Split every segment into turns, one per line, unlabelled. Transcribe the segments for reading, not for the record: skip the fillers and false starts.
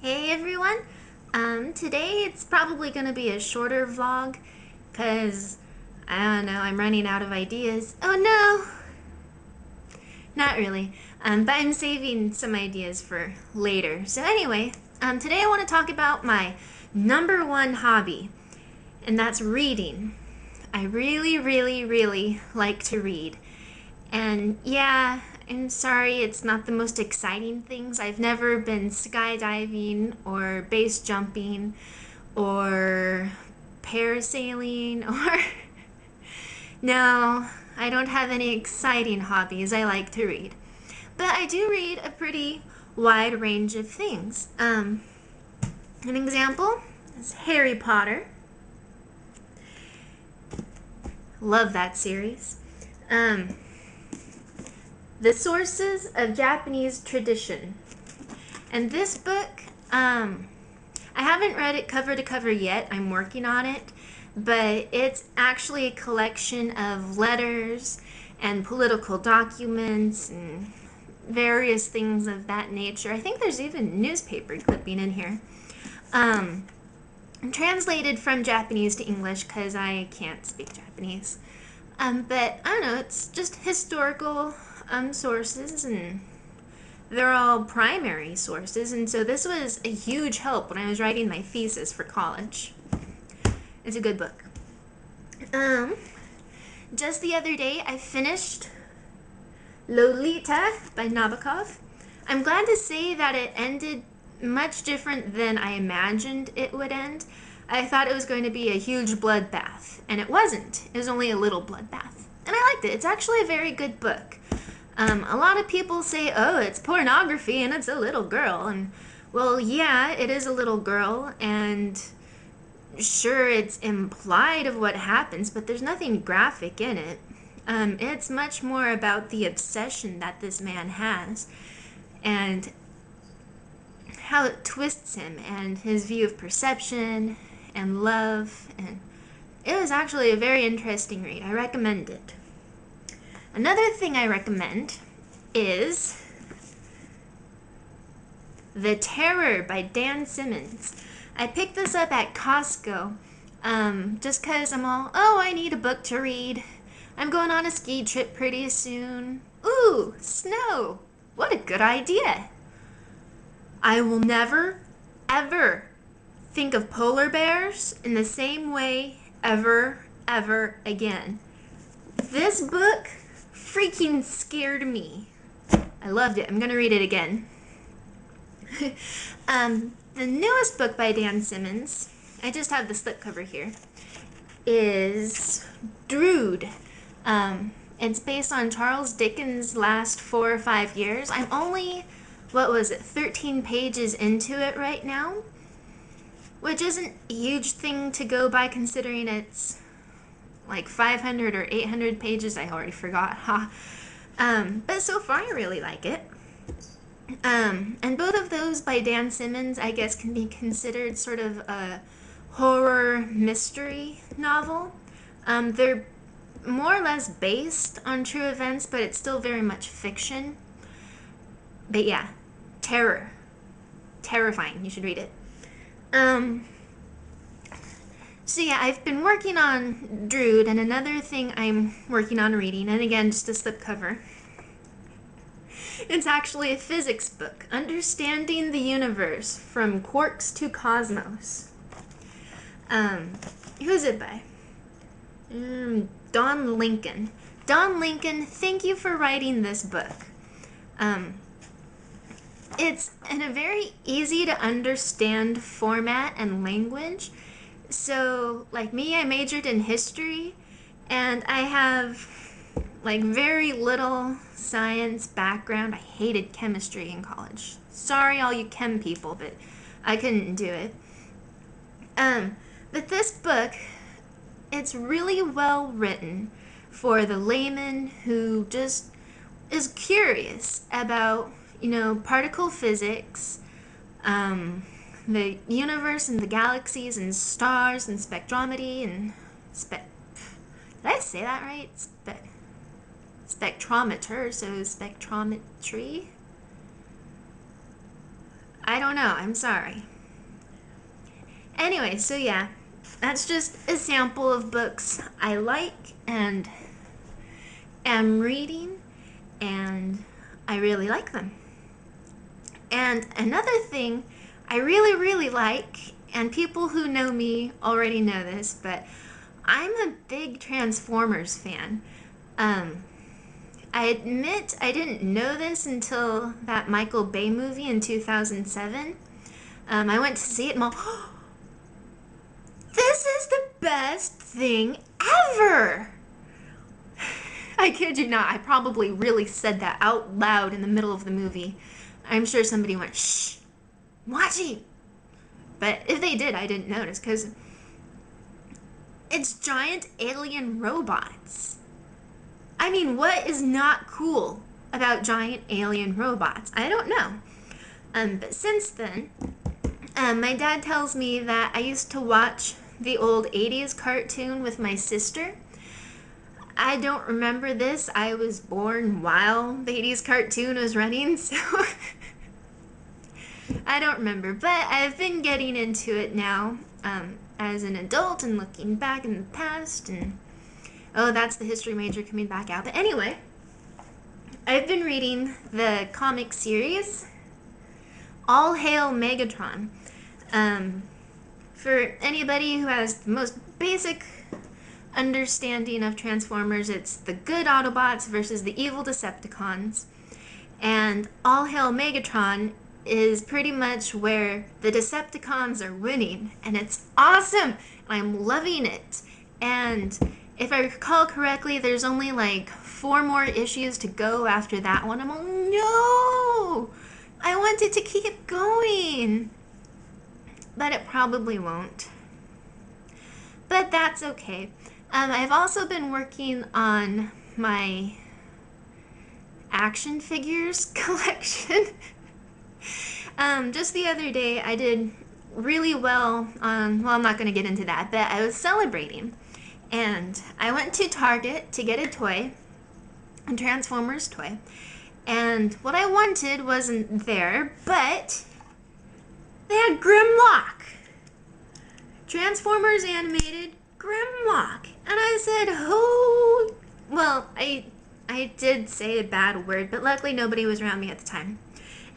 Hey everyone! Today it's probably going to be a shorter vlog because, I don't know, I'm running out of ideas. Oh no! Not really. But I'm saving some ideas for later. So anyway, today I want to talk about my number one hobby, and that's reading. I really like to read. And yeah, I'm sorry it's not the most exciting things. I've never been skydiving or base jumping or parasailing or... No, I don't have any exciting hobbies. I like to read. But I do read a pretty wide range of things. An example is Harry Potter. Love that series. The Sources of Japanese Tradition. And this book, I haven't read it cover to cover yet. I'm working on it. But it's actually a collection of letters and political documents and various things of that nature. I think there's even newspaper clipping in here. Translated from Japanese to English because I can't speak Japanese. But I don't know, it's just historical sources, and they're all primary sources, and so this was a huge help when I was writing my thesis for college. It's a good book. Just the other day I finished Lolita by Nabokov. I'm glad to say that it ended much different than I imagined it would end. I thought it was going to be a huge bloodbath, and it wasn't. It was only a little bloodbath. And I liked it. It's actually a very good book. A lot of people say, oh, it's pornography and it's a little girl. And, well, yeah, it is a little girl, and sure, it's implied of what happens, but there's nothing graphic in it. It's much more about the obsession that this man has and how it twists him and his view of perception and love. And it was actually a very interesting read. I recommend it. Another thing I recommend is The Terror by Dan Simmons. I picked this up at Costco just because I'm all, oh, I need a book to read. I'm going on a ski trip pretty soon. Ooh, snow. What a good idea. I will never, ever think of polar bears in the same way ever again. This book freaking scared me. I loved it. I'm going to read it again. The newest book by Dan Simmons, I just have the slipcover here, is Drood. It's based on Charles Dickens' last 4 or 5 years. I'm only, 13 pages into it right now, which isn't a huge thing to go by considering it's like 500 or 800 pages. I already forgot, huh? But so far I really like it. And both of those by Dan Simmons, I guess, can be considered sort of a horror mystery novel. They're more or less based on true events, but it's still very much fiction. But yeah, terrifying. You should read it. So yeah, I've been working on Drood, and another thing I'm working on reading, and again, just a slipcover. It's actually a physics book, Understanding the Universe, From Quarks to Cosmos. Who's it by? Don Lincoln. Don Lincoln, thank you for writing this book. It's in a very easy to understand format and language. So, like me, I majored in history, and I have like very little science background. I hated chemistry in college. Sorry all you chem people, but I couldn't do it. But this book, it's really well written for the layman who just is curious about, particle physics, the universe and the galaxies and stars and spectrometry and did I say that right? Spectrometer, so spectrometry. I don't know. I'm sorry. Anyway, so yeah, that's just a sample of books I like and am reading, and I really like them. And another thing I really, really like, and people who know me already know this, but I'm a big Transformers fan. I admit I didn't know this until that Michael Bay movie in 2007. I went to see it and all, this is the best thing ever! I kid you not, I probably really said that out loud in the middle of the movie. I'm sure somebody went, shh, I'm watching. But if they did, I didn't notice, because it's giant alien robots. I mean, what is not cool about giant alien robots? I don't know. But since then, my dad tells me that I used to watch the old 80s cartoon with my sister. I don't remember this. I was born while the 80s cartoon was running, so I don't remember. But I've been getting into it now as an adult and looking back in the past, and oh, that's the history major coming back out. But anyway, I've been reading the comic series All Hail Megatron. For anybody who has the most basic understanding of Transformers, it's the good Autobots versus the evil Decepticons. And All Hail Megatron is pretty much where the Decepticons are winning, and it's awesome. I'm loving it. And if I recall correctly, there's only like 4 more issues to go after that one. I'm like, no! I want it to keep going. But it probably won't. But that's okay. I've also been working on my action figures collection. Just the other day, I did really well on, well, I'm not going to get into that, but I was celebrating. And I went to Target to get a toy, a Transformers toy. And what I wanted wasn't there, but they had Grimlock. Transformers animated Grimlock. And I said, oh, well, I did say a bad word, but luckily nobody was around me at the time.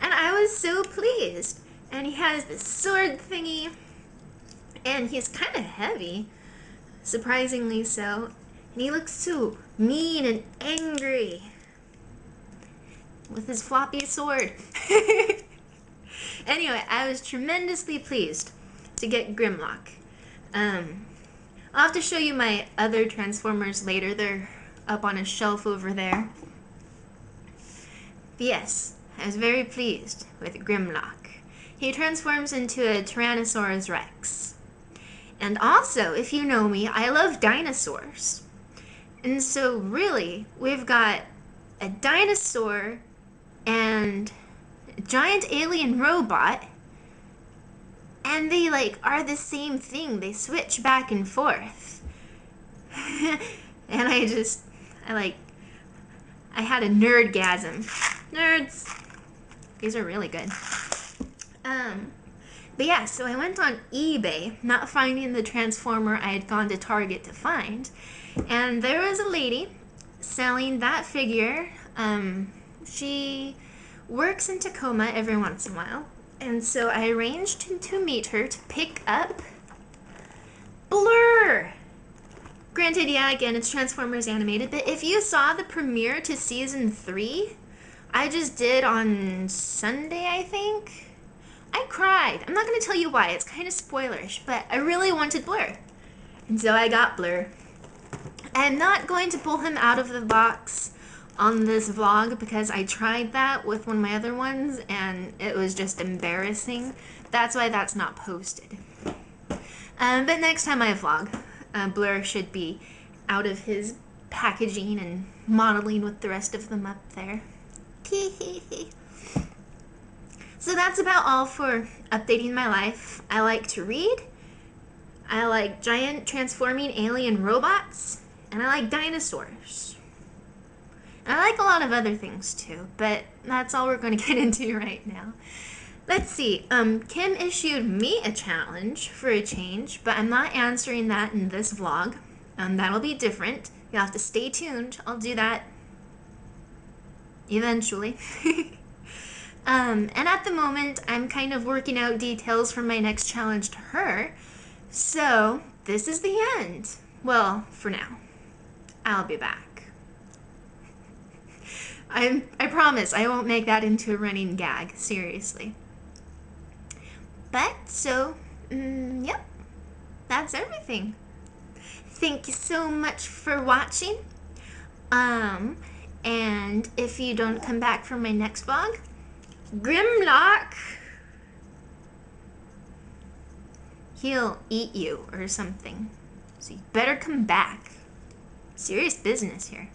And I was so pleased. And he has this sword thingy, and he's kind of heavy, surprisingly so. And he looks so mean and angry with his floppy sword. Anyway, I was tremendously pleased to get Grimlock. I'll have to show you my other Transformers later. They're up on a shelf over there. But yes, I was very pleased with Grimlock. He transforms into a Tyrannosaurus Rex. And also, if you know me, I love dinosaurs. And so really, we've got a dinosaur and a giant alien robot, and they like are the same thing. They switch back and forth. And I had a nerdgasm. Nerds. These are really good. But yeah, so I went on eBay, not finding the Transformer I had gone to Target to find. And there was a lady selling that figure. She works in Tacoma every once in a while. And so I arranged to meet her to pick up Blur. Granted, yeah, again, it's Transformers animated, but if you saw the premiere to Season 3, I just did on Sunday, I think, I cried. I'm not going to tell you why, it's kind of spoilerish, but I really wanted Blur. And so I got Blur. I'm not going to pull him out of the box on this vlog because I tried that with one of my other ones and it was just embarrassing. That's why that's not posted. But next time I vlog, Blur should be out of his packaging and modeling with the rest of them up there. So that's about all for updating my life. I like to read, I like giant transforming alien robots, and I like dinosaurs. I like a lot of other things too, but that's all we're going to get into right now. Let's see. Kim issued me a challenge for a change, but I'm not answering that in this vlog. That'll be different. You'll have to stay tuned. I'll do that eventually. And at the moment, I'm kind of working out details for my next challenge to her. So, this is the end. Well, for now. I'll be back. I promise I won't make that into a running gag, seriously. But, so, yep, that's everything. Thank you so much for watching. And if you don't come back for my next vlog, Grimlock, he'll eat you or something. So you better come back. Serious business here.